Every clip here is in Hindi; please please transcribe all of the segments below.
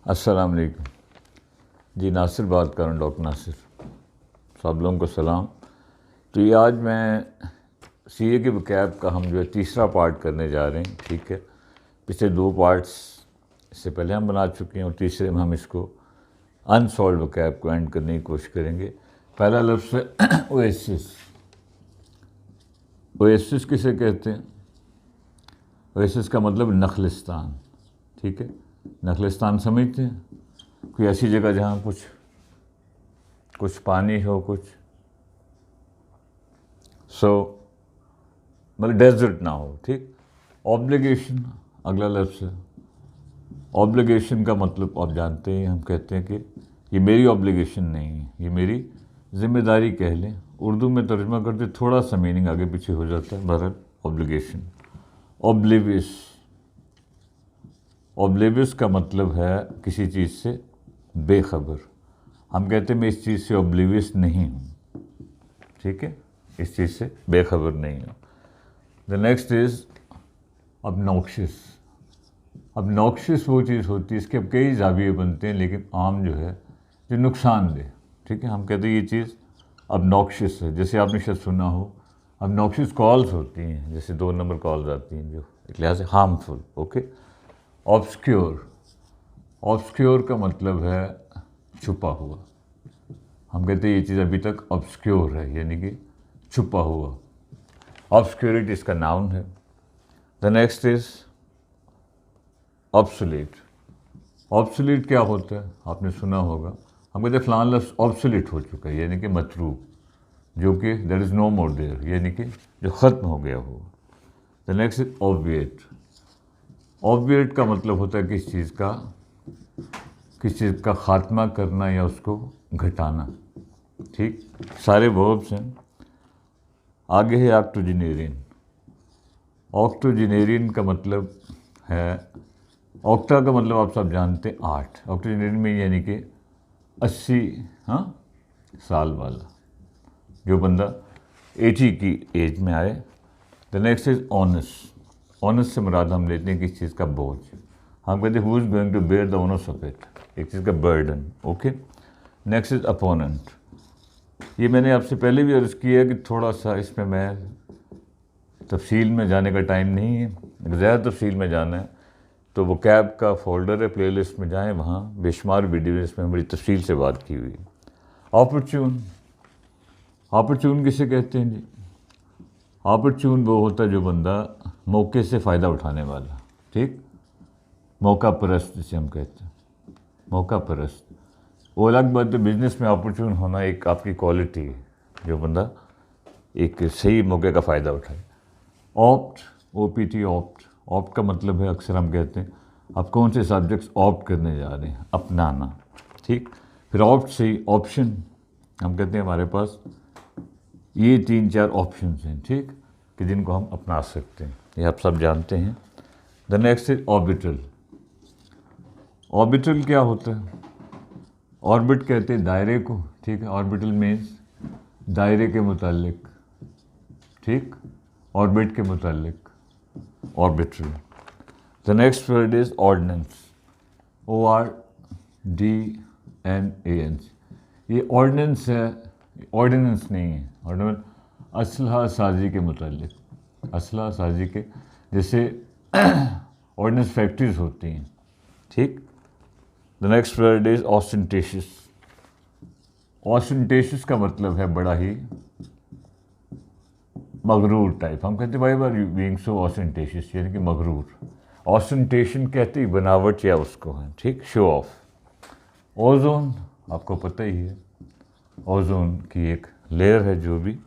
अस्सलाम वालेकुम जी। नासिर बात कर रहा हूँ, डॉक्टर नासिर। सब लोगों को सलाम। तो ये आज मैं सीए के वकैब का हम जो है तीसरा पार्ट करने जा रहे हैं। ठीक है, पिछले दो पार्ट्स इससे पहले हम बना चुके हैं और तीसरे में हम इसको अनसॉल्व वकैब को एंड करने की कोशिश करेंगे। पहला लफ्ज़ है ओएसिस। ओएसिस किसे कहते हैं? ओएसिस का मतलब नखलिस्तान। ठीक है, नखलिस्तान समझते हैं? कोई ऐसी जगह जहाँ कुछ पानी हो, कुछ मतलब डेजर्ट ना हो। ठीक। ऑब्लिगेशन अगला लफ्ज़ है। ऑब्लिगेशन का मतलब आप जानते हैं, हम कहते हैं कि ये मेरी ऑब्लिगेशन नहीं है, ये मेरी जिम्मेदारी कह लें। उर्दू में तर्जुमा करते थोड़ा सा मीनिंग आगे पीछे हो जाता है। बहरहाल ऑब्लिगेशन। ऑब्लिवियस। ऑब्लिवियस का मतलब है किसी चीज़ से बेखबर। हम कहते हैं मैं इस चीज़ से ऑब्लिवियस नहीं हूँ। ठीक है, इस चीज़ से बेखबर नहीं हूँ। The next is obnoxious. Obnoxious वो चीज़ होती है, इसके अब कई जाविये बनते हैं, लेकिन आम जो है जो नुकसानदेह। ठीक है, हम कहते हैं ये चीज़ ऑब्नॉक्शियस है। जैसे आपने शायद सुना हो ऑब्नॉक्शियस कॉल्स होती हैं, जैसे 2 नंबर कॉल्स आती हैं जो एक लिहाज से हार्मफुल। ओके। ऑब्सक्योर। ऑब्सक्योर का मतलब है छुपा हुआ। हम कहते हैं ये चीज़ अभी तक ऑब्सक्योर है, यानी कि छुपा हुआ। ऑब्सक्योरिटी इसका नाउन है। The next is obsolete. Obsolete क्या होता है? आपने सुना होगा, हम कहते हैं फ़लान लफ्ज़ ऑब्सोलीट हो चुका है, यानी कि मतरूक, जो कि there is no more there, यानी कि जो ख़त्म हो गया हो। The next is obviate. Obviate का मतलब होता है किसी चीज़ का ख़ात्मा करना या उसको घटाना। ठीक, सारे वर्ब्स हैं। आगे है ऑक्टोजेनेरियन। ऑक्टोजेनेरियन का मतलब है, ऑक्टा का मतलब आप सब जानते हैं 8। ऑक्टोजेनेरियन में यानी कि 80 साल वाला, जो बंदा 80 की एज में आए। The next is honest. Honest से मुराद हम लेते हैं किस चीज़ का बोझ। हम कहते हैं who is going to bear the onus of it, एक चीज़ का burden. Okay. Next is opponent. ये मैंने आपसे पहले भी अर्ज़ किया कि थोड़ा सा इसमें मैं तफसील में जाने का टाइम नहीं है, ज़्यादा तफसील में जाना है तो वो कैब का फोल्डर है, प्लेलिस्ट में जाएं, वहाँ बेशुमार वीडियो इसमें बड़ी तफसील से बात की हुई है। ऑपर्चून। ऑपर्चून किसे कहते हैं जी? ऑपर्चून वो होता है जो बंदा मौके से फ़ायदा उठाने वाला। ठीक, मौका परस्त जिसे हम कहते हैं, मौका परस्त। वो अलग बात है, बिजनेस में ऑपर्चून होना एक आपकी क्वालिटी है, जो बंदा एक सही मौके का फ़ायदा उठाए। Opt, OPT, opt. ऑप्ट का मतलब है, अक्सर हम कहते हैं आप कौन से सब्जेक्ट्स ऑप्ट करने जा रहे हैं, अपनाना। ठीक, फिर ऑप्ट से ही ऑप्शन। हम कहते हैं हमारे पास ये 3-4 ऑप्शंस हैं, ठीक, कि जिनको हम अपना सकते हैं, ये आप सब जानते हैं। The next is orbital. Orbital क्या होता है? ऑर्बिट कहते हैं दायरे को। ठीक है, ऑर्बिटल मीन्स दायरे के मुतालिक। ठीक, ऑर्बिट के मुतालिक, orbital. The next word is ordnance. ORDNANS। ये ऑर्डिनेंस है, ऑर्डिनेंस नहीं है। ऑर्डिनेंस असलहा साजी के मुतालिक, असलहा साजी के, जैसे ऑर्डिनेंस फैक्ट्रीज होती हैं। ठीक। The next word is ostentatious. Ostentatious का मतलब है बड़ा ही मगरूर टाइप। हम कहते हैं भाई आर यू बीइंग सो ऑस्टेंटेशियस, यानी कि मगरूर। ऑस्टेंटेशन कहते ही बनावट या उसको है। ठीक, शो ऑफ। ओजोन आपको पता ही है, ओजोन की एक लेयर है जो भी।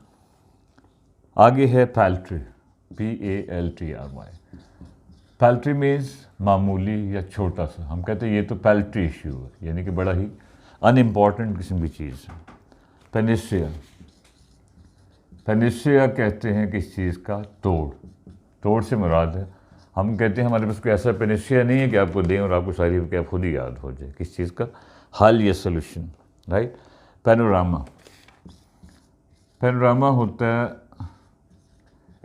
आगे है पैल्ट्री, PALTRY। पैल्ट्री मीन्स मामूली या छोटा सा। हम कहते हैं ये तो पैल्ट्री इशू है, यानी कि बड़ा ही अनइम्पॉर्टेंट किस्म की चीज़ है। पेनिस्ट्रिया। पेनिस्ट्रिया कहते हैं किस चीज़ का? तोड़। तोड़ से मुराद है, हम कहते हैं हमारे पास कोई ऐसा पेनिस्ट्रिया नहीं है कि आपको दें और आपको सारी क्या खुद ही याद हो जाए, किस चीज़ का हल या सोल्यूशन। राइट। पैनोरामा। पैनोरामा होता है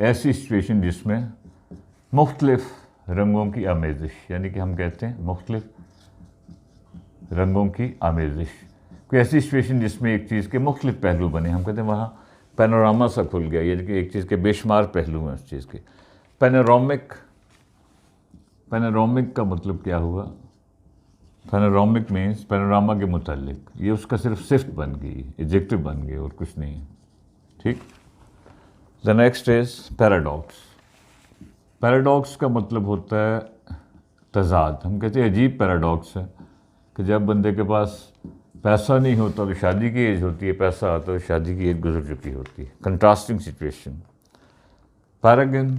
ऐसी सिचुएशन जिसमें मुख्तलिफ रंगों की आमेज़िश, यानी कि हम कहते हैं मुख्तलिफ रंगों की आमेजिश, कोई ऐसी सिचुएशन जिसमें एक चीज़ के मुख्तलिफ पहलू बने, हम कहते हैं वहाँ पैनोरामा सा खुल गया, यानी कि एक चीज़ के बेशुमार पहलू हैं उस चीज़ के। पैनोरामिक, पैनोरामिक का मतलब क्या हुआ? पैनोरामिक मीन्स पैनोरामा के मुतालिक, ये उसका सिर्फ सिफ्त बन गई, एडजेक्टिव बन गई और कुछ नहीं है, ठीक। The next is paradox. Paradox का मतलब होता है तजाद। हम कहते हैं अजीब पैराडॉक्स है कि जब बंदे के पास पैसा नहीं होता तो शादी की एज होती है, पैसा आता तो शादी की एज गुजर चुकी होती है, कंट्रास्टिंग सिचुएशन। पैरागन,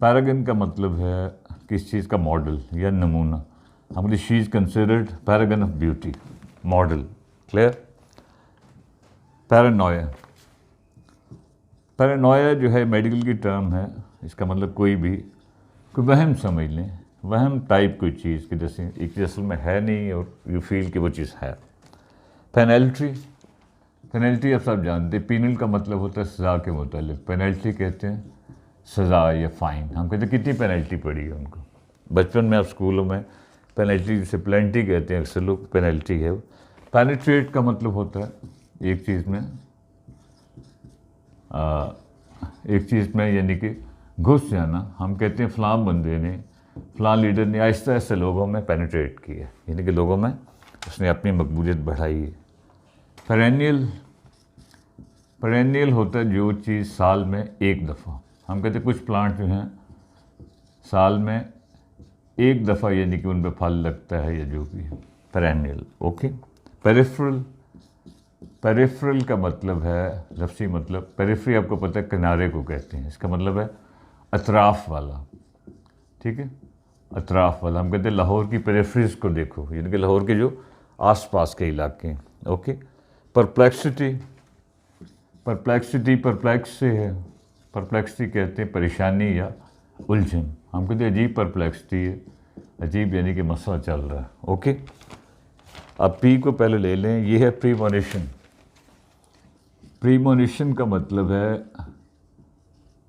पैरागन का मतलब है किस चीज़ का मॉडल या नमूना। हम she is considered paragon of beauty, model, clear. Paranoia, Paranoia जो है मेडिकल की टर्म है, इसका मतलब कोई वहम समझ लें, वहम टाइप कोई चीज़ कि जैसे एक चीज़ असल में है नहीं और यू फील कि वो चीज़ है। पेनल्टी, पेनल्टी आप सब जानते हैं, पीनल का मतलब होता है सज़ा के मुतालिक, पेनल्टी कहते हैं सज़ा या फ़ाइन। हम कहते हैं कितनी पेनल्टी पड़ी है उनको। बचपन में आप स्कूलों में पेनल्टी जिसे प्लेंटी कहते हैं अक्सर लोग, पेनल्टी है वो। पेनिट्रेट का मतलब होता है एक चीज़ में यानी कि घुस जाना। हम कहते हैं फ़लाँ बंदे ने, फ़लाँ लीडर ने आहिस्ता आहिस्ता लोगों में पेनिट्रेट किया, यानी कि लोगों में उसने अपनी मकबूलियत बढ़ाई है। पेरेनियल, पेरेनियल होता है जो चीज़ साल में एक दफ़ा, हम कहते हैं कुछ प्लांट जो हैं साल में एक दफ़ा यानी कि उन पर फल लगता है या जो भी है, पेरेनियल, ओके। पेरिफेरल, पेरिफेरल का मतलब है, लफ्ज़ी मतलब, पेरिफेरी आपको पता है किनारे को कहते हैं, इसका मतलब है अतराफ़ वाला, ठीक है, अतराफ़ वाला। हम कहते हैं लाहौर की पेरिफेरीज को देखो, यानी कि लाहौर के जो आसपास के इलाके हैं, ओके। परप्लेक्सिटी, परप्लेक्सिटी परप्लेक्स से है, परप्लेक्सिटी कहते हैं परेशानी या उलझन। हम कहते हैं अजीब परप्लेक्सिटी है, अजीब यानी कि मसला चल रहा है, ओके। अब पी को पहले ले लें, ये है प्रीमोनिशन। प्रीमोनिशन का मतलब है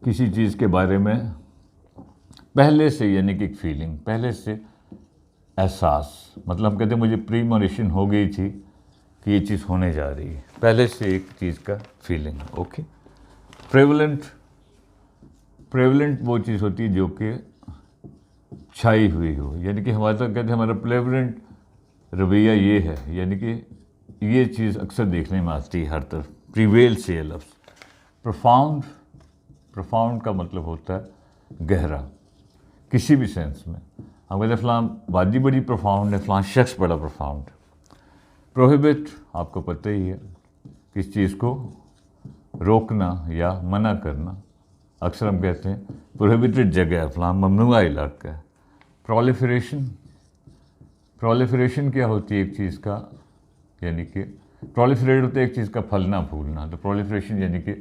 किसी चीज़ के बारे में पहले से, यानी कि एक फीलिंग, पहले से एहसास, मतलब हम कहते हैं मुझे प्रीमोनिशन हो गई थी कि ये चीज़ होने जा रही है, पहले से एक चीज़ का फीलिंग, ओके। प्रेवलेंट, प्रेवलेंट वो चीज़ होती है जो कि छाई हुई हो, यानी कि हमारे तक कहते हैं हमारा प्रेवलेंट रवैया ये है, यानी कि ये चीज़ अक्सर देखने में आती है हर तरफ, प्रीवेल से ये लफ्ज़। प्रोफाउंड, प्रोफाउंड का मतलब होता है गहरा, किसी भी सेंस में। हम कहते हैं फ़लाँ वादी बड़ी प्रोफाउंड है, फ़लाँ शख्स बड़ा प्रोफाउंड है। प्रोहिबिट, आपको पता ही है, किस चीज़ को रोकना या मना करना, अक्सर हम कहते हैं प्रोहिबिटेड जगह है, फ़लाँ ममनुआ इलाका है। प्रोलिफरेशन, प्रोलिफरेशन क्या होती है एक चीज़ का, यानी कि प्रोलिफरेट होता है एक चीज़ का फलना फूलना, तो प्रोलिफरेशन यानी कि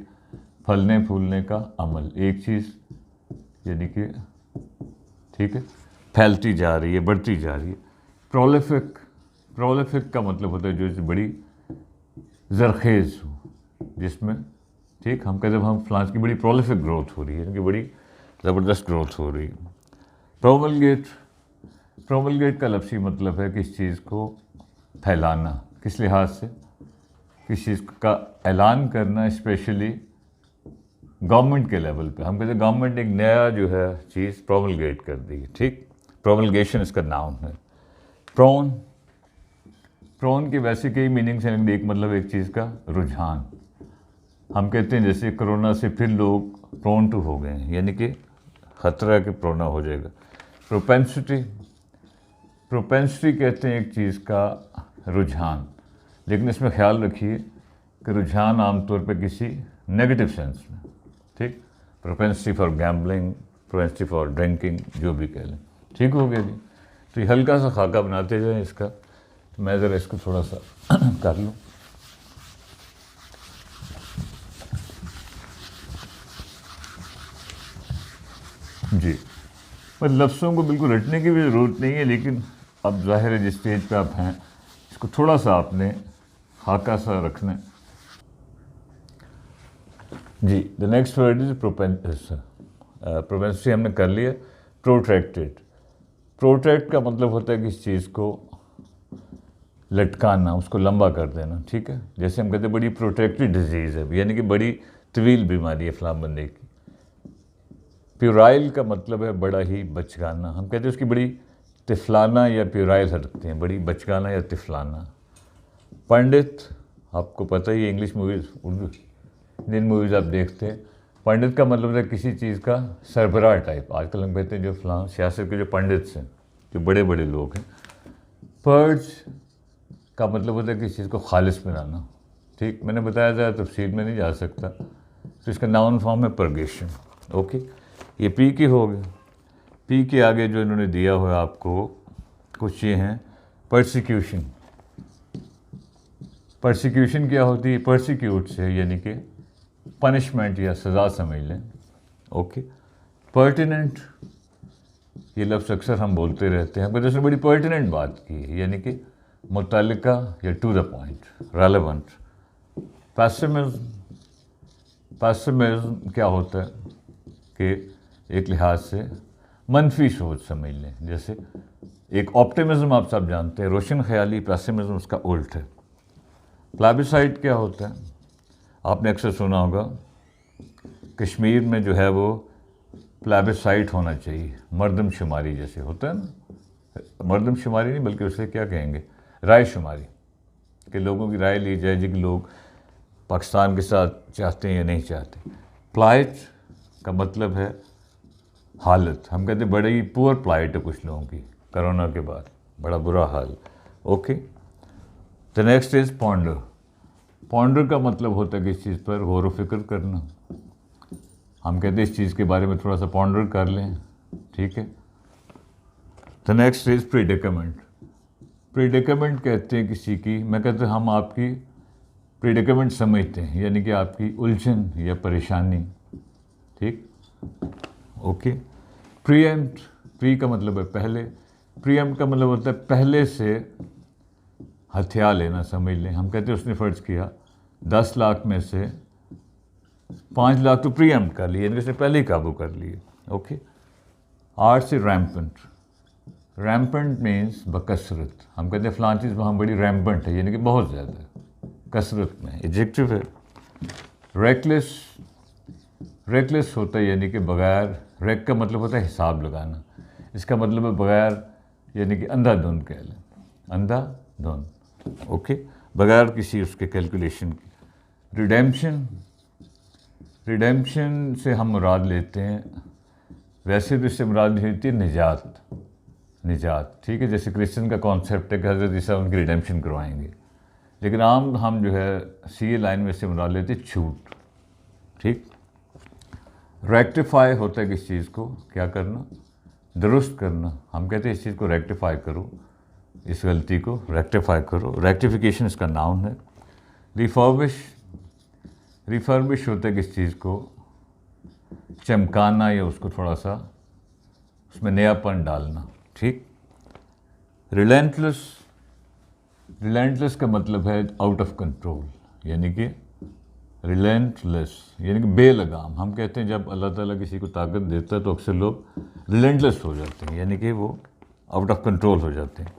फलने फूलने का अमल, एक चीज़ यानी कि, ठीक है, फैलती जा रही है, बढ़ती जा रही है। प्रोलिफिक, प्रोलिफिक का मतलब होता है जो बड़ी जरखेज़ हो, जिसमें, ठीक, हम कहते हैं हम फ्लांस की बड़ी प्रोलिफिक ग्रोथ हो रही है, यानी कि बड़ी ज़बरदस्त ग्रोथ हो रही है। प्रोमलगेट, प्रोमलगेट का लफ्ज़ी मतलब है किस चीज़ को फैलाना, किस लिहाज से, किस चीज़ का ऐलान करना, स्पेशली गवर्नमेंट के लेवल पे। हम कहते हैं गवर्नमेंट ने एक नया जो है चीज़ प्रोमलगेट कर दी, ठीक, प्रोमलगेशन इसका नाम है। प्रोन, प्रोन की वैसे कई मीनिंग्स हैं, लेकिन एक मतलब एक चीज़ का रुझान। हम कहते हैं जैसे कोरोना से फिर लोग प्रोन टू हो गए हैं, यानी कि ख़तरा है कि कोरोना हो जाएगा। प्रोपेंसिटी, प्रोपेंसिटी कहते हैं एक चीज़ का रुझान, लेकिन इसमें ख्याल रखिए कि रुझान आमतौर पर किसी नेगेटिव सेंस में, ठीक। Propensity for gambling, propensity for drinking, जो भी कह लें, ठीक हो गया जी। तो ये हल्का सा खाका बनाते जाएं इसका, तो मैं ज़रा इसको थोड़ा सा कर लूँ। जी, पर लफ्ज़ों को बिल्कुल रटने की भी ज़रूरत नहीं है, लेकिन अब ज़ाहिर है जिस स्टेज पे आप हैं इसको थोड़ा सा आपने खाका सा रखना है। जी, the next word is propensity हमने कर लिया। प्रोट्रैक्टेड, प्रोट्रैक्ट का मतलब होता है किस चीज़ को लटकाना, उसको लंबा कर देना, ठीक है। जैसे हम कहते हैं बड़ी प्रोटेक्टेड डिजीज़ है, यानी कि बड़ी तवील बीमारी है फलां बंदे की। प्यूराइल का मतलब है बड़ा ही बचकाना, हम कहते हैं उसकी बड़ी तिफलाना या प्यूराइल हरकतें हैं, बड़ी बचकाना या तिफलाना। पंडित, आपको पता ही है, English movies, Urdu Indian movies आप देखते हैं, पंडित का मतलब है किसी चीज़ का सरबराह टाइप। आजकल हम कहते हैं जो फलां सियासत के जो पंडित हैं, जो बड़े बड़े लोग हैं। पर्ज का मतलब होता है किसी चीज़ को खालिस बनाना, ठीक। मैंने बताया था, तफसील में नहीं जा सकता, तो इसका नाउन फॉर्म है परगेशन, ओके। ये पी के हो गए। पी के आगे जो इन्होंने दिया हुआ है आपको कुछ ये हैं परसिक्यूशन। परसिक्यूशन क्या होती है? परसिक्यूट से यानी कि पनिशमेंट या सज़ा समझ लें, ओके। पर्टिनेंट, ये लफ्ज़ अक्सर हम बोलते रहते हैं, पर उसने बड़ी पर्टिनेंट बात की है, यानी कि मुतल्लिका या to the point, relevant. Pessimism, pessimism क्या होता है कि एक लिहाज से मनफी सोच समझ लें। जैसे एक ऑप्टिमिज्म आप सब जानते हैं, रोशन ख्याली, पेसिमिज्म उसका उल्ट है। प्लेबिसाइट क्या होता है? आपने अक्सर सुना होगा, कश्मीर में जो है वो प्लेबिसाइट होना चाहिए, मर्दमशुमारी जैसे होता है ना, मर्दमशुमारी नहीं बल्कि उसे क्या कहेंगे, राय शुमारी, कि लोगों की राय ली जाए जी कि लोग पाकिस्तान के साथ चाहते हैं या नहीं चाहते। प्लाइट का मतलब है हालत, हम कहते हैं बड़ी ही पुअर प्लाइट है कुछ लोगों की कोरोना के बाद, बड़ा बुरा हाल, okay. The next is ponder. Ponder का मतलब होता है कि इस चीज़ पर गौर व फिक्र करना, हम कहते हैं इस चीज़ के बारे में थोड़ा सा पॉन्डर कर लें, ठीक है। The next is predicament. Predicament कहते हैं किसी की, मैं कहते हैं हम आपकी प्रेडिकमेंट समझते हैं, यानी कि आपकी उलझन या परेशानी, ठीक, ओके। प्रीएम्प्ट, प्री का मतलब है पहले, प्रीएम्प्ट का मतलब होता है पहले से हथियार लेना, समझ लें। हम कहते हैं उसने फ़र्ज़ किया 10 लाख में से 5 लाख तो प्रीएम्प्ट कर लिए, यानी कि उसने पहले ही काबू कर लिए, ओके। आर से रैम्पेंट। रैम्पेंट मीन्स बकसरत, हम कहते हैं फ़लाँ चीज़ वहाँ बड़ी रैम्पेंट है, यानी कि बहुत ज़्यादा कसरत में, एडजेक्टिव है। रेकलेस, रेकलेस होता है यानी कि बगैर, रेक का मतलब होता है हिसाब लगाना, इसका मतलब है बगैर, यानी कि अंधाधुंध कह लें, अंधाधुंध, ओके, बगैर किसी उसके कैलकुलेशन की। रिडेम्पशन, रिडेम्पशन से हम मुराद लेते हैं, वैसे तो इससे मुराद नहीं होती है निजात, निजात, ठीक है। जैसे क्रिश्चियन का कॉन्सेप्ट है कि हज़रत ईसा उनकी रिडेम्पशन करवाएंगे, लेकिन आम हम जो है सी ए लाइन में से मुराद लेते हैं छूट, ठीक। रेक्टिफाई होता है किस चीज़ को क्या करना, दुरुस्त करना, हम कहते हैं इस चीज़ को रेक्टिफाई करो, इस गलती को रेक्टिफाई करो, रेक्टिफिकेशन इसका नाउन है। रिफर्बिश, रिफर्बिश होता है किस चीज़ को चमकाना या उसको थोड़ा सा उसमें नयापन डालना, ठीक। रिलेंटलेस, रिलेंटलेस का मतलब है आउट ऑफ कंट्रोल, यानी कि रिलेंटलेस यानी कि बेलगाम। हम कहते हैं जब अल्लाह ताला किसी को ताकत देता है तो अक्सर लोग रिलेंटलेस हो जाते हैं, यानी कि वो आउट ऑफ कंट्रोल हो जाते हैं।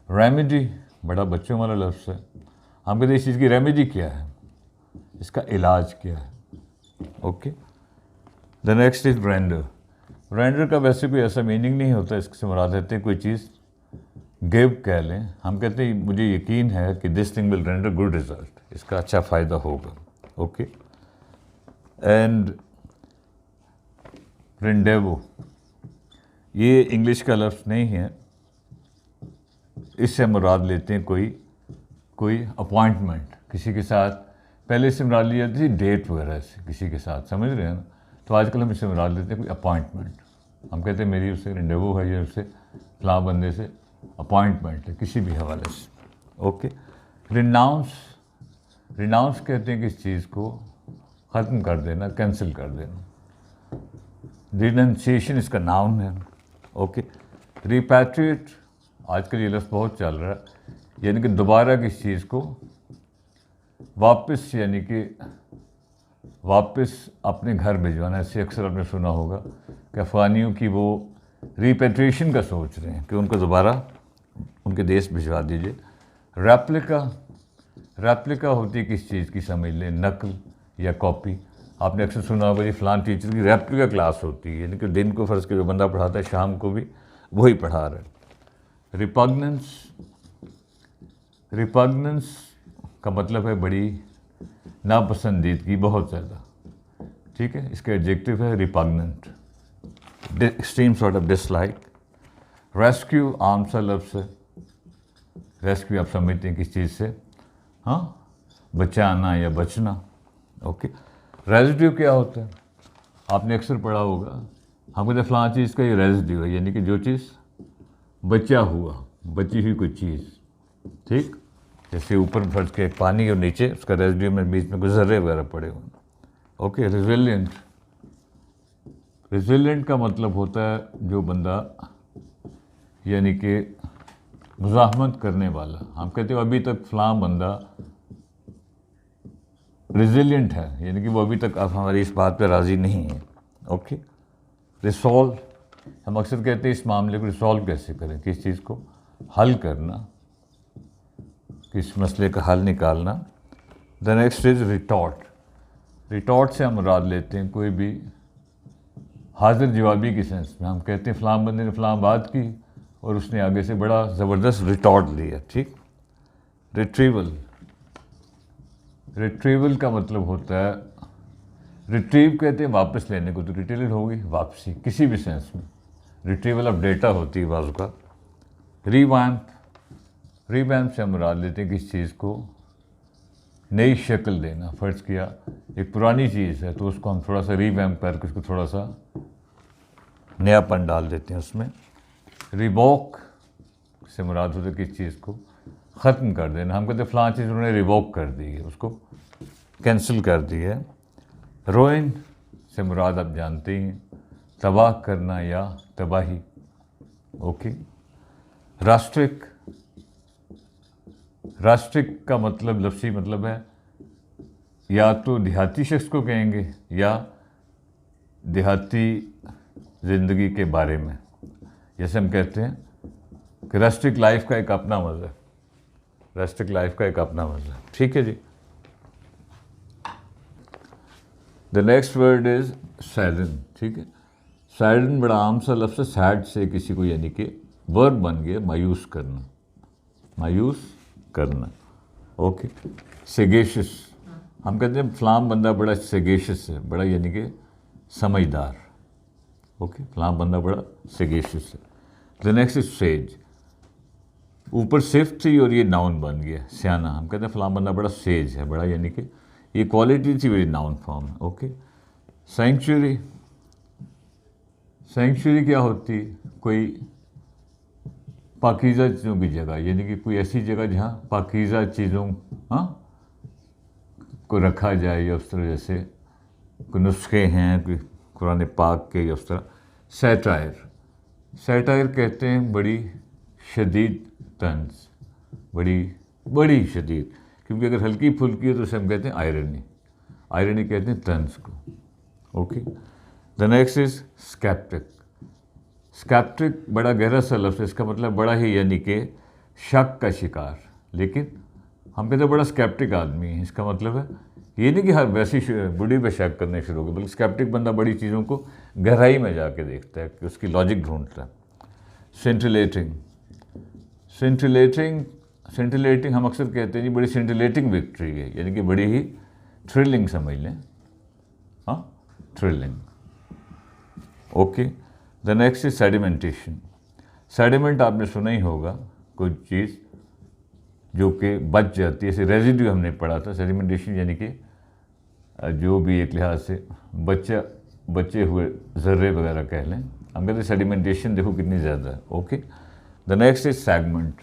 रेमेडी, बड़ा बच्चों वाला लफ्ज़ है, हम कहते हैं इस चीज़ की रेमेडी क्या है, इसका इलाज क्या है, okay. The next is render. Render का वैसे कोई ऐसा मीनिंग नहीं होता, इससे मुराद देते हैं कोई चीज़ गिव कह लें, हम कहते हैं मुझे यकीन है कि this thing will render good result, इसका अच्छा फ़ायदा होगा, ओके। एंड रेंडेवो, ये इंग्लिश का लफ्ज़ नहीं है, इससे मुराद लेते हैं कोई अपॉइंटमेंट किसी के साथ, पहले इससे मुराद ली जाती थी डेट वगैरह से किसी के साथ, समझ रहे हैं ना, तो आजकल हम इससे मुराद लेते हैं कोई अपॉइंटमेंट, हम कहते हैं मेरी उससे रेंडेवो है या उससे फलां बंदे से अपॉइंटमेंट है किसी भी हवाले से, ओके। रिनाउंस, रिनाउंस कहते हैं कि इस चीज़ को ख़त्म कर देना, कैंसिल कर देना। रिनंसिएशन इसका नाउन है, ओके। रिपैट्रिएट, आजकल ये लफ्ज़ बहुत चल रहा है, यानी कि दोबारा किसी चीज़ को वापस, यानी कि वापस अपने घर भिजवाना। ऐसे अक्सर आपने सुना होगा कि अफ़गानियों की वो रिपैट्रिएशन का सोच रहे हैं कि उनको दोबारा उनके देश भिजवा दीजिए, रेप्लिका, रेप्लिका होती है किस चीज़ की, समझ लें, नकल या कॉपी। आपने अक्सर सुना होगा जी फलां टीचर की रेप्लिका क्लास होती है, यानी कि दिन को फ़र्ज़ के जो बंदा पढ़ाता है शाम को भी वही पढ़ा रहा है। रिपग्नेंस, रिपग्नेंस का मतलब है बड़ी नापसंदीदगी, बहुत ज़्यादा, ठीक है। इसका एडजेक्टिव है repugnant, extreme sort of dislike. Rescue आम सा लफ्ज़ है, रेस्क्यू आप समझते हैं किस चीज़ से, हाँ, बचाना या बचना, ओके। रेजिड्यू क्या होता है, आपने अक्सर पढ़ा होगा, हम कहते हैं फलां चीज़ का ये रेजिड्यू है, यानी कि जो चीज़ बचा हुआ, बची हुई कोई चीज़, ठीक। जैसे ऊपर फर्ज के पानी और नीचे उसका रेजिड्यू में बीच में गुजर्रे वगैरह पड़े हुए, ओके। रेजिलिएंट, रेजिलिएंट का मतलब होता है जो बंदा यानी कि मुज़ाहमत करने वाला। हम कहते हैं अभी तक फलां बंदा रेजिलिएंट है, यानी कि वो अभी तक आप हमारी इस बात पे राज़ी नहीं है, ओके। रिसॉल्व, हम अक्सर कहते हैं इस मामले को रिसॉल्व कैसे करें, किस चीज़ को हल करना, किस मसले का हल निकालना। The next is retort, retort से हम मुराद लेते हैं कोई भी हाजिर जवाबी की सेंस में। हम कहते हैं फ़लाँ बंदे ने फ़लाँ बात की और उसने आगे से बड़ा ज़बरदस्त रिटॉर्ट दिया, ठीक। रिट्रीवल, रिट्रीवल का मतलब होता है, रिट्रीव कहते हैं वापस लेने को, तो रिट्रीवल होगी वापसी किसी भी सेंस में, रिट्रीवल ऑफ डेटा होती है बाज़ का। रीवैम्प, रीवैम्प से हम मुराद लेते हैं किस चीज़ को नई शक्ल देना। फ़र्ज़ किया एक पुरानी चीज़ है तो उसको हम थोड़ा सा रीवैम्प करके उसको थोड़ा सा नयापन डाल देते हैं उसमें। रिवोक से मुराद होता है किस चीज़ को ख़त्म कर देना। हम कहते हैं फ़लाँ चीज़ उन्होंने रिवोक कर दी है, उसको कैंसिल कर दी है। रोइन से मुराद आप जानते ही तबाह करना या तबाही, ओके। राष्ट्रिक, राष्ट्रिक का मतलब लफ्ज़ी मतलब है या तो देहाती शख्स को कहेंगे या देहाती ज़िंदगी के बारे में। जैसे हम कहते हैं कि राष्ट्रिक लाइफ का एक अपना मज़ा है, राष्ट्रिक लाइफ का एक अपना मज़ा है, ठीक है जी। The next word is sudden, ठीक है। सैडन बड़ा आम सा लफ्ज़ है, सैड से किसी को यानी कि वर्ब बन गया मायूस करना, मायूस करना, ओके। सेगेशियस, हम कहते हैं फ़लाँ बंदा बड़ा सेगेशियस है, बड़ा यानी कि समझदार, ओके। फ़लाँ बंदा बड़ा सेगेशियस है। द नेक्स्ट इज सेज, ऊपर सिफ्त थी और ये नाउन बन गया सियाना। हम कहते हैं फ़लाँ बंदा बड़ा सेज है, बड़ा यानी कि ये क्वालिटी थी, मेरी नाउन फॉर्म है, ओके। सेंचुरी, सेंचुरी क्या होती, कोई पाकीज़ा चीज़ों की जगह, यानी कि कोई ऐसी जगह जहाँ पाकीज़ा चीज़ों को रखा जाए, या उस तरह जैसे कोई नुस्खे हैं कोई कुरान पाक के, या उस तरह। सैटायर, सैटायर कहते हैं बड़ी शदीद तंज, बड़ी शदीद, क्योंकि अगर हल्की फुल्की है तो उसे हम कहते हैं आयरनी, आयरनी कहते हैं तंज को, okay. The next is sceptic, sceptic बड़ा गहरा सा लफ्ज़ है, इसका मतलब बड़ा ही यानी कि शक का शिकार, लेकिन हम कहते हैं बड़ा स्केप्टिक आदमी है। इसका मतलब है ये नहीं कि हर वैसी बुढ़ी पे शक करने शुरू हो गए, बल्कि स्केप्टिक बंदा बड़ी चीज़ों को गहराई में जाके देखता है, कि उसकी लॉजिक ढूंढता है। सेंटिलेटिंग, सेंटिलेटिंग, सेंटिलेटिंग हम अक्सर कहते हैं जी बड़ी सेंटिलेटिंग विक्ट्री है, यानी कि बड़ी ही थ्रिलिंग समझ लें, हाँ, thrilling, okay. The next is sedimentation, sediment आपने सुना ही होगा, कोई चीज़ जो कि बच जाती है, जैसे रेजिड्यू हमने पढ़ा था। सेडिमेंटेशन यानी कि जो भी एक लिहाज से बचे हुए ज़र्रे वगैरह कह लें, हम कहते हैं सेडिमेंटेशन देखो कितनी ज़्यादा है, okay. The next is segment,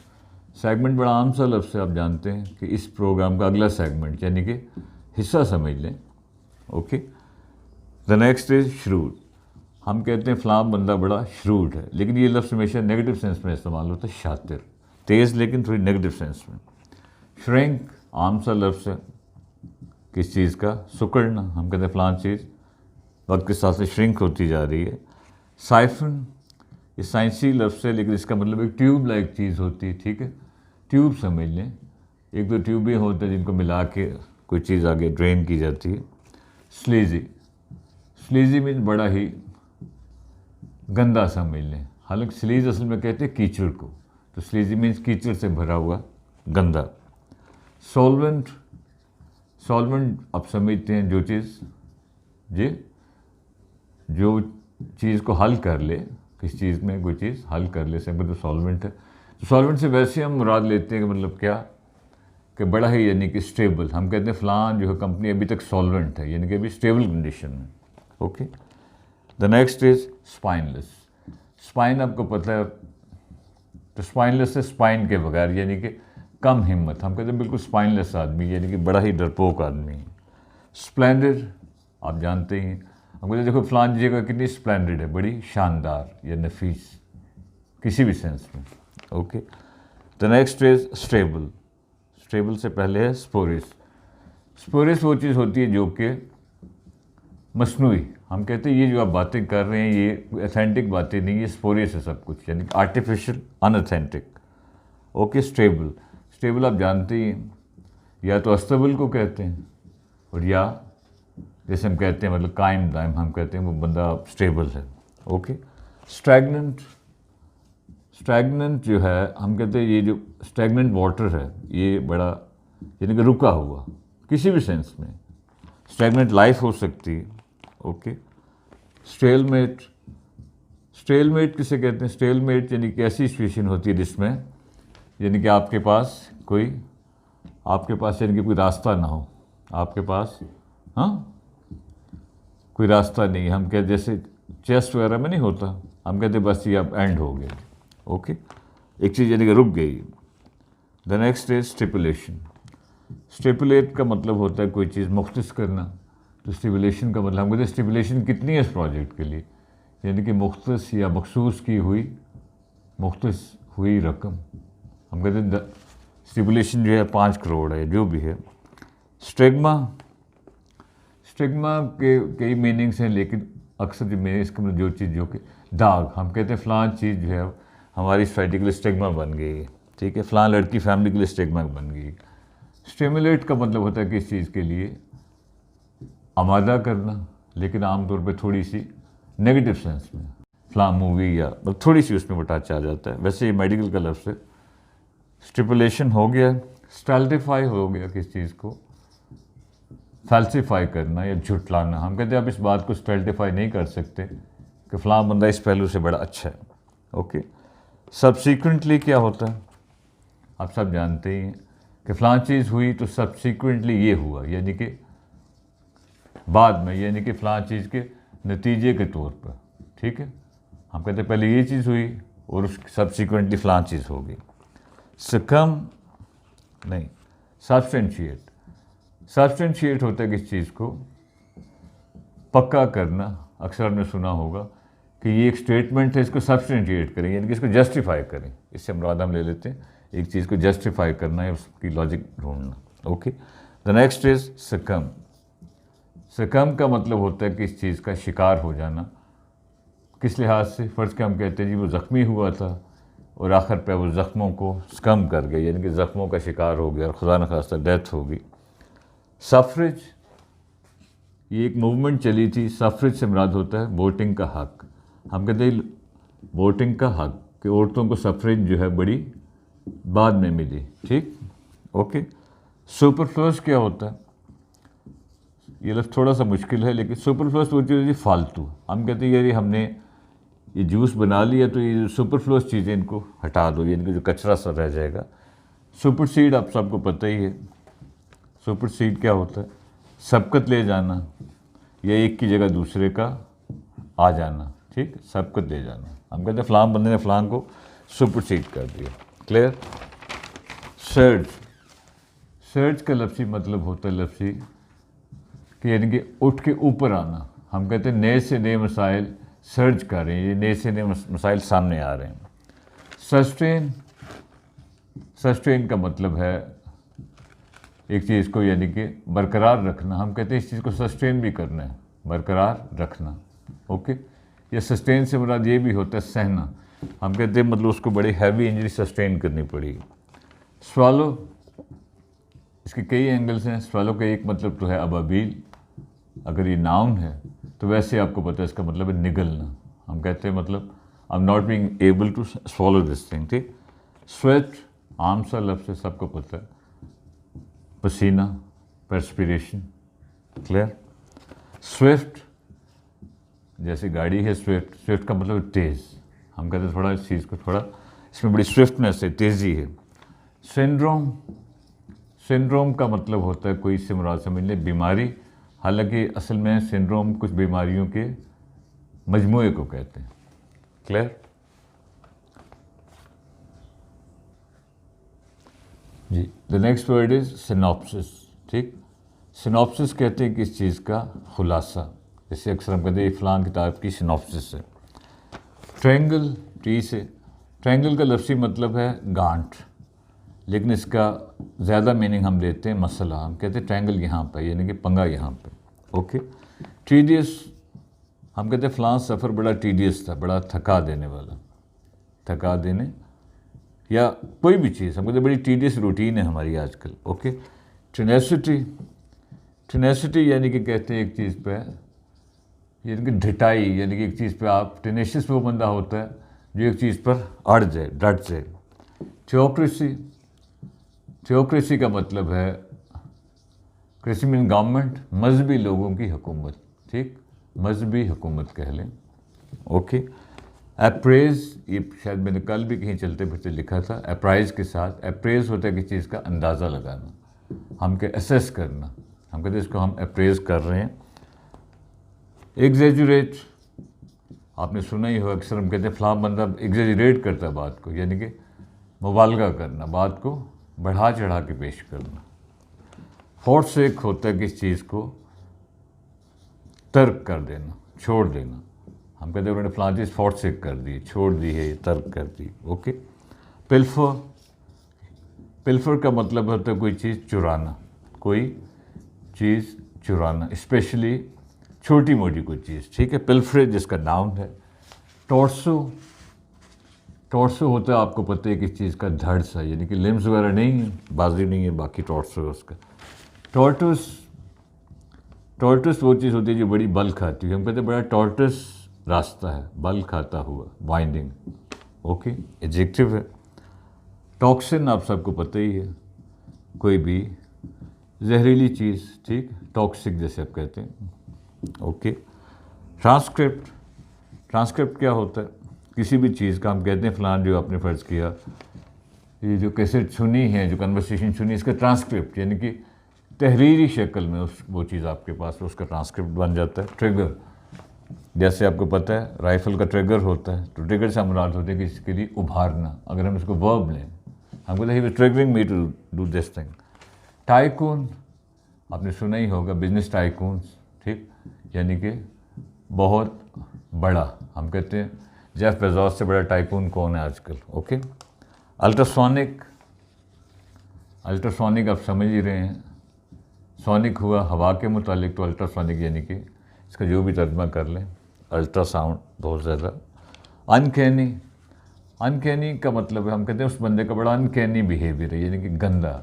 segment बड़ा आम सा लफ्ज़ है, आप जानते हैं कि इस प्रोग्राम का अगला सेगमेंट यानी कि हिस्सा समझ लें, okay. The next is shrewd, हम कहते हैं फ़लाँ बंदा बड़ा श्रूड है, लेकिन ये लफ्ज़ हमेशा नेगेटिव सेंस में इस्तेमाल होता है, शातिर, तेज़, लेकिन थोड़ी नेगेटिव सेंस में। श्रिंक आम सा लफ्ज़ है किस चीज़ का, सुकड़ना, हम कहते हैं फ़लाँ चीज़ वक्त के साथ से श्रिंक होती जा रही है। साइफन, ये साइंसी लफ्ज़ है, लेकिन इसका मतलब एक ट्यूब लाइक चीज़ होती है, ठीक है, ट्यूब समझ लें, एक तो ट्यूबें होते हैं जिनको मिला के कोई चीज़ आगे ड्रेन की जाती है। स्लीजी, स्लीजी मीन्स बड़ा ही गंदा समझ लें, हालांकि स्लीज असल में कहते हैं कीचड़ को, तो स्लीजी मीन्स कीचड़ से भरा हुआ गंदा। सॉल्वेंट, सॉल्वेंट आप समझते हैं जो चीज़ को हल कर ले, किस चीज़ में कोई चीज़ हल कर ले सकते तो सॉल्वेंट है। तो सॉल्वेंट से वैसे हम मुराद लेते हैं कि मतलब क्या, कि बड़ा ही यानी कि स्टेबल, हम कहते हैं फ़लाँ जो है कंपनी अभी तक सॉल्वेंट है, यानी कि अभी स्टेबल कंडीशन में। Okay, the next is spineless. Spine आपको पता है, तो स्पाइनलेस है स्पाइन के बगैर, यानी कि कम हिम्मत, हम कहते हैं बिल्कुल स्पाइनलेस आदमी, यानी कि बड़ा ही डरपोक आदमी। स्प्लेंडेड आप जानते ही हैं, हम कहते हैं देखो फलां जगह कितनी स्प्लेंडेड है, बड़ी शानदार या नफीस किसी भी सेंस में। Okay, the next is stable. Stable से पहले है स्पोरिस। स्पोरिस वो चीज़ होती है जो कि मसनूई, हम कहते हैं ये जो आप बातें कर रहे हैं ये अथेंटिक बातें नहीं, ये स्पोरियस है सब कुछ, यानी आर्टिफिशियल, अनअथेंटिक। ओके, स्टेबल, स्टेबल आप जानते ही हैं, या तो अस्तबल को कहते हैं, और या जैसे हम कहते हैं मतलब कायम दायम, हम कहते हैं वो बंदा स्टेबल है। ओके, स्टैग्नेंट, स्टैग्नेंट जो है हम कहते हैं ये जो स्टैग्नेंट वाटर है ये बड़ा यानी कि रुका हुआ किसी भी सेंस में, स्टैग्नेंट लाइफ हो सकती है। ओके, स्टेलमेट, स्टेलमेट किसे कहते हैं? स्टेलमेट यानी कि ऐसी सिचुएशन होती है जिसमें यानी कि आपके पास यानी कि कोई रास्ता ना हो, आपके पास कोई रास्ता नहीं है, हम कहते जैसे चेस्ट वगैरह में नहीं होता, हम कहते बस ये अब एंड हो गया। ओके, एक चीज़ यानी कि रुक गई। The next is stipulation. Stipulate का मतलब होता है कोई चीज़ मुख्तस करना, तो स्टिपुलेशन का मतलब हम कहते हैं स्टिपुलेशन कितनी है इस प्रोजेक्ट के लिए, यानी कि मुख्तस या मखसूस की हुई, मुख्तस हुई रकम, हम कहते हैं स्टिपुलेशन जो है 5 करोड़ है, जो भी है। स्टिग्मा, स्टिग्मा के कई मीनिंग्स हैं, लेकिन अक्सर जो मीनिंग इसका मतलब जो चीज़ जो कि दाग, हम कहते हैं फ़लाँ चीज़ जो है हमारी सोसाइटी के लिए स्टिग्मा बन गई है, ठीक है, फ़लाँ लड़की फैमिली के लिए स्टिग्मा बन गई। स्टिमुलेट का मतलब होता है कि इस चीज़ के लिए आमादा करना, लेकिन आमतौर पे थोड़ी सी नेगेटिव सेंस में, फ़लाँ मूवी या मतलब थोड़ी सी उसमें बटाच आ जाता है, वैसे ये मेडिकल का लफ्ज़ है। स्टिपुलेशन हो गया। स्टैल्टिफाई हो गया किस चीज़ को फैल्सिफाई करना या झुटलाना, हम कहते हैं आप इस बात को स्टैल्टिफाई नहीं कर सकते कि फ़लाँ बंदा इस पहलू से बड़ा अच्छा है। ओके, सब्सिक्वेंटली क्या होता है? आप सब जानते ही हैं कि फ़लाँ चीज़ हुई तो सब्सिक्वेंटली ये हुआ, यानी कि बाद में, यानी कि फ़लाँ चीज़ के नतीजे के तौर पर, ठीक है, हम कहते हैं पहले ये चीज़ हुई और उस सब्सिक्वेंटली फ़लाँ चीज़ होगी। सकम नहीं, सब्सटेंशिएट। सब्सटेंशिएट होता है किस चीज़ को पक्का करना, अक्सर आपने सुना होगा कि ये एक स्टेटमेंट है, इसको सब्सटेंशिएट करें, यानी कि इसको जस्टिफाई करें, इससे मुराद हम ले लेते हैं एक चीज़ को जस्टिफाई करना या उसकी लॉजिक ढूंढना। ओके, द नेक्स्ट इज सकम। सकम का मतलब होता है कि इस चीज़ का शिकार हो जाना, किस लिहाज से? फ़र्ज़ के हम कहते हैं जी वो ज़ख्मी हुआ था और आखिर पे वो ज़ख्मों को सकम कर गया, यानी कि ज़ख्मों का शिकार हो गया और खुदा न खास्ता डेथ होगी। सफरेज, ये एक मूवमेंट चली थी, सफरेज से मुराद होता है वोटिंग का हक, हम कहते हैं वोटिंग का हक कि औरतों को सफरेज जो है बड़ी बाद में मिली, ठीक। ओके, सुपरफ्लूअस क्या होता है? ये लफ्ज़ थोड़ा सा मुश्किल है, लेकिन सुपरफ्लूअस वो चीज़ है फालतू, हम कहते हैं यार हमने ये जूस बना लिया तो ये सुपरफ्लूअस चीज़ें इनको हटा दो, यानी कि जो कचरा सा रह जाएगा। सुपरसीड आप सबको पता ही है, सुपरसीड क्या होता है? सबकत ले जाना या एक की जगह दूसरे का आ जाना, ठीक, सबकत ले जाना, हम कहते हैं फ़लाँ बंदे ने फ़लाँ को सुपरसीड कर दिया। क्लियर? सर्ज, सर्ज का लफ्ज़ी मतलब होता है लफ्ज़ी कि यानी कि उठ के ऊपर आना, हम कहते हैं नए से नए मसाइल सर्ज कर रहे हैं, ये नए से नए मसाइल सामने आ रहे हैं। सस्टेन, सस्टेन का मतलब है एक चीज़ को यानी कि बरकरार रखना, हम कहते हैं इस चीज़ को सस्टेन भी करना है, बरकरार रखना। ओके, ये सस्टेन से मुराद ये भी होता है सहना, हम कहते हैं मतलब उसको बड़ी हैवी इंजरी सस्टेन करनी पड़ेगी। स्वालो, इसके कई एंगल्स हैं। स्वेलो का एक मतलब तो है अबाबील, अगर ये नाउन है तो वैसे आपको पता है इसका मतलब है निगलना। हम कहते हैं मतलब I am not being able to swallow this thing, ठीक। स्वेट आम सा लफ्ज़ है, सबको पता है, पसीना, परस्पिरेशन, क्लियर। स्विफ्ट जैसे गाड़ी है स्विफ्ट, स्विफ्ट का मतलब तेज़, हम कहते हैं थोड़ा इस चीज़ को थोड़ा इसमें बड़ी स्विफ्टनेस है, तेज़ी है। सिंड्रोम, सिंड्रोम का मतलब होता है कोई से मुराद समझ लें बीमारी, हालांकि असल में सिंड्रोम कुछ बीमारियों के मजमूए को कहते हैं, क्लियर जी। The next word is synopsis, ठीक। सिनॉप्सिस कहते हैं किस चीज़ का खुलासा, जैसे अक्सर हम कहते हैं फ़लाँ किताब की सिनॉप्सिस है। ट्रायंगल, टी से, ट्रायंगल का लफ्ज़ी मतलब है गांठ, लेकिन इसका ज़्यादा मीनिंग हम लेते हैं मसला, हम कहते हैं ट्रायंगल यहाँ पर, यानी कि पंगा यहाँ पे, ओके। टीडियस, हम कहते हैं फ़लाँ सफ़र बड़ा टीडियस था, बड़ा थका देने वाला, थका देने, या कोई भी चीज़ हम कहते हैं बड़ी टीडियस रूटीन है हमारी आजकल, ओके। टेनेसिटी, टेनेसिटी यानी कि कहते हैं एक चीज़ पे, यानी कि ढिटाई, यानी कि एक चीज़ पे आप, टेनेशियस वो बंदा होता है जो एक चीज़ पर अड़ जाए, डट जाए। थियोक्रेसी, थियोक्रेसी का मतलब है, क्रेसी मीन गवर्नमेंट, मजहबी लोगों की हुकूमत, ठीक, मजहबी हुकूमत कह लें, ओके। अप्रेज, ये शायद मैंने कल भी कहीं चलते फिरते लिखा था, अप्राइज के साथ, अप्रेज होता है किसी चीज़ का अंदाज़ा लगाना, हम के असेस करना, हम कहते हैं इसको हम अप्रेज कर रहे हैं। एग्जेजुरेट, आपने सुना ही हो, अक्सर हम कहते हैं फ़लाँ बंदा एग्जेजुरेट करता है बात को, यानी कि मुबालगा करना, बात को बढ़ा चढ़ा के पेश करना। फॉरसेक होता है किस चीज़ को तर्क कर देना, छोड़ देना, हम कहते हैं उन्होंने फ़लाँ चीज़ फॉरसेक कर दी, छोड़ दी है, तर्क कर दी, ओके। पिल्फर, पिल्फर का मतलब होता है कोई चीज़ चुराना, कोई चीज़ चुराना, स्पेशली छोटी मोटी कोई चीज़, ठीक है। पिल्फरेज जिसका नाउन है। टॉर्सो, टॉर्सो होता है आपको पता है किस चीज़ का धड़ सा, यानी कि लिम्स वगैरह नहीं है, बाजू नहीं है, बाकी टॉर्सो है उसका। टॉर्टस, टॉर्टस वो चीज़ होती है जो बड़ी बल खाती है, हम कहते हैं बड़ा टॉर्टस रास्ता है, बल खाता हुआ, वाइंडिंग, ओके, एडजेक्टिव है। टॉक्सिन आप सबको पता ही है, कोई भी जहरीली चीज़, ठीक, टॉक्सिक जैसे आप कहते हैं, ओके। ट्रांसक्रिप्ट, ट्रांसक्रिप्ट क्या होता है, किसी भी चीज़ का हम कहते हैं फ़लान जो आपने फ़र्ज़ किया, ये जो कैसेट सुनी है, जो कन्वर्सेशन सुनी, इसका ट्रांसक्रिप्ट यानी कि तहरीरी शक्ल में उस वो चीज़ आपके पास, उसका ट्रांसक्रिप्ट बन जाता है। ट्रिगर, जैसे आपको पता है राइफ़ल का ट्रिगर होता है, तो ट्रिगर से मुराद होते हैं कि इसके लिए उभारना, अगर हम इसको वर्ब लें, हम कहते हैं he was triggering me to do this thing. Tycoon, आपने सुना ही होगा, बिजनेस टाइकून्स, ठीक, यानी कि बहुत बड़ा, हम कहते हैं जेफ बेजोस से बड़ा टाइकून कौन है आजकल, ओके। अल्ट्रासोनिक, अल्ट्रासोनिक आप समझ ही रहे हैं, सोनिक हुआ हवा के मुतालिक, तो अल्ट्रासोनिक यानी कि इसका जो भी तर्जमा कर लें, अल्ट्रासाउंड बहुत ज़्यादा। अनकैनी, अनकैनी का मतलब है हम कहते हैं उस बंदे का बड़ा अनकैनी बिहेवियर है, यानी कि गंदा,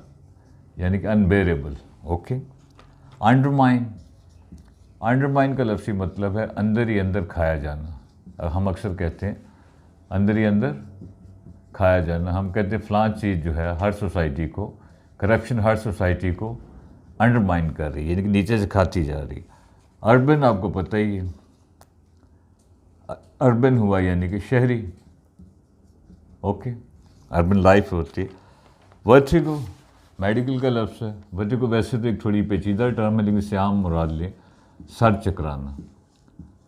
यानी कि अनबेरेबल, ओके। अंडरमाइन, अंडरमाइन का लफ्ज़ी मतलब है अंदर ही अंदर खाया जाना, हम अक्सर कहते हैं अंदर ही अंदर खाया जाना, हम कहते हैं फ़लाँ चीज़ जो है हर सोसाइटी को, करप्शन हर सोसाइटी को अंडरमाइन कर रही है, यानी कि नीचे से खाती जा रही। अर्बन आपको पता ही है, अर्बन हुआ यानी कि शहरी, ओके, अर्बन लाइफ होती है। वर्टिगो, मेडिकल का लफ्ज़ है, वर्टिगो वैसे तो एक थोड़ी पेचीदा टर्म है, लेकिन इससे आम मुराद लें सर चकराना,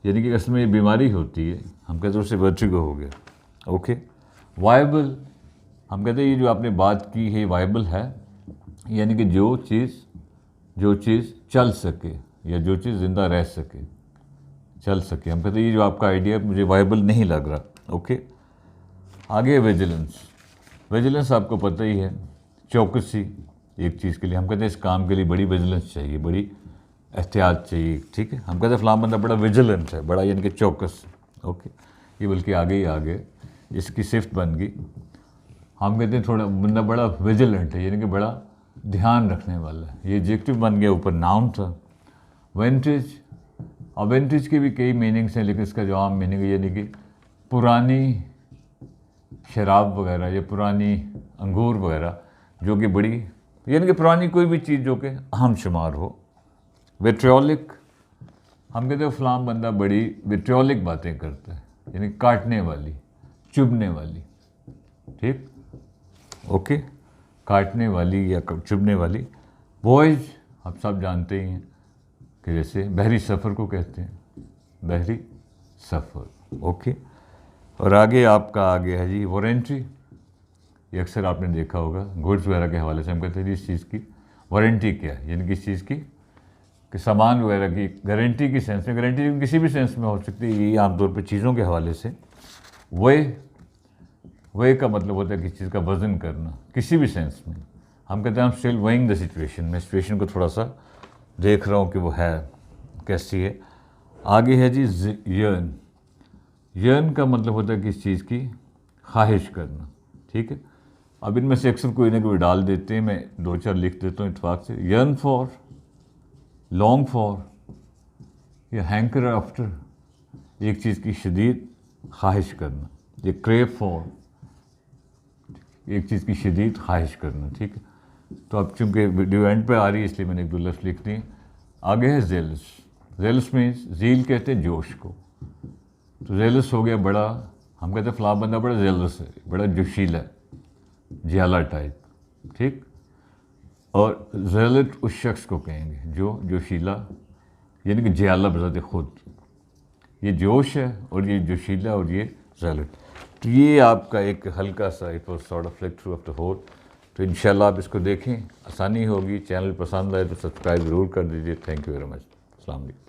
यानी कि असल में ये बीमारी होती है, हम कहते हैं उससे वर्टिगो हो गया, ओके। वायबल, हम कहते हैं ये जो आपने बात की है वायबल है, यानी कि जो चीज़ चल सके या जो चीज़ ज़िंदा रह सके, चल सके, हम कहते हैं ये जो आपका आइडिया मुझे वायबल नहीं लग रहा, ओके। आगे विजिलेंस, विजिलेंस आपको पता ही है, चौकसी एक चीज़ के लिए, हम कहते हैं इस काम के लिए बड़ी विजिलेंस चाहिए, बड़ी एहतियात चाहिए, ठीक है, हम कहते हैं फ़लाँ बंदा बड़ा विजिलेंट है, बड़ा यानी कि चौकस, ओके। ये बल्कि आगे ही आगे इसकी सिफ्त बन गई, हम कहते हैं थोड़ा बंदा बड़ा विजिलेंट है, यानी कि बड़ा ध्यान रखने वाला। ये एडजेक्टिव बन गया, ऊपर नाउन था। विंटेज, अब विंटेज के भी कई मीनिंग्स हैं, लेकिन इसका जो आम मीनिंग है यानी कि पुरानी शराब वगैरह या पुरानी अंगूर वगैरह जो कि बड़ी, यानी कि पुरानी कोई भी चीज़ जो कि अहम शुमार हो। विट्रियोलिक, हम कहते हैं फलां बंदा बड़ी विट्रियोलिक बातें करता है, यानी काटने वाली, चुभने वाली। ठीक, ओके, काटने वाली या चुभने वाली। वॉयज आप सब जानते ही हैं कि जैसे बहरी सफ़र को कहते हैं, बहरी सफ़र। ओके, और आगे आपका आ गया है जी वारंटी। ये अक्सर आपने देखा होगा गुड्स वगैरह के हवाले से हम कहते हैं जी इस चीज़ की वारंटी क्या है, यानी कि इस चीज़ की कि सामान वगैरह की गारंटी की सेंस में, गारंटी किसी भी सेंस में हो सकती है, ये आमतौर पर चीज़ों के हवाले से। वे का मतलब होता है किसी चीज़ का वज़न करना, किसी भी सेंस में। हम कहते हैं हम स्टिल वेइंग द सिचुएशन, मैं सिचुएशन को थोड़ा सा देख रहा हूँ कि वो है कैसी है। आगे है जी यर्न। यर्न का मतलब होता है किसी चीज़ की ख्वाहिश करना। ठीक है, अब इनमें से अक्सर कोई ना कोई डाल देते हैं, मैं 2-4 लिख देता हूँ इत्तेफाक से। यर्न फॉर, लॉन्ग फॉर या हैंकर आफ्टर, एक चीज़ की शदीद ख्वाहिश करना। ये क्रेव फॉर, एक चीज़ की शदीद ख्वाहिश करना। ठीक है, तो अब चूँकि वीडियो एंड पे आ रही है इसलिए मैंने 1-2 लफ्ज़ लिख दिए। आगे है जेलस। जेलस मीन्स, झील कहते हैं जोश को, तो जेलस हो गया बड़ा, हम कहते हैं फलां बंदा बड़ा जेलस है, बड़ा जोशीला, जियाला टाइप। ठीक, और जेलट उस शख्स को कहेंगे जो जोशीला, यानी कि जियाला बजाते खुद, ये जोश है और ये जोशीला और ये जेलट। तो ये आपका एक हल्का सा it was sort of flick through of the whole. तो इंशाल्लाह आप इसको देखें, आसानी होगी। चैनल पसंद आए तो सब्सक्राइब ज़रूर कर दीजिए। Thank you very much. अस्सलाम वालेकुम।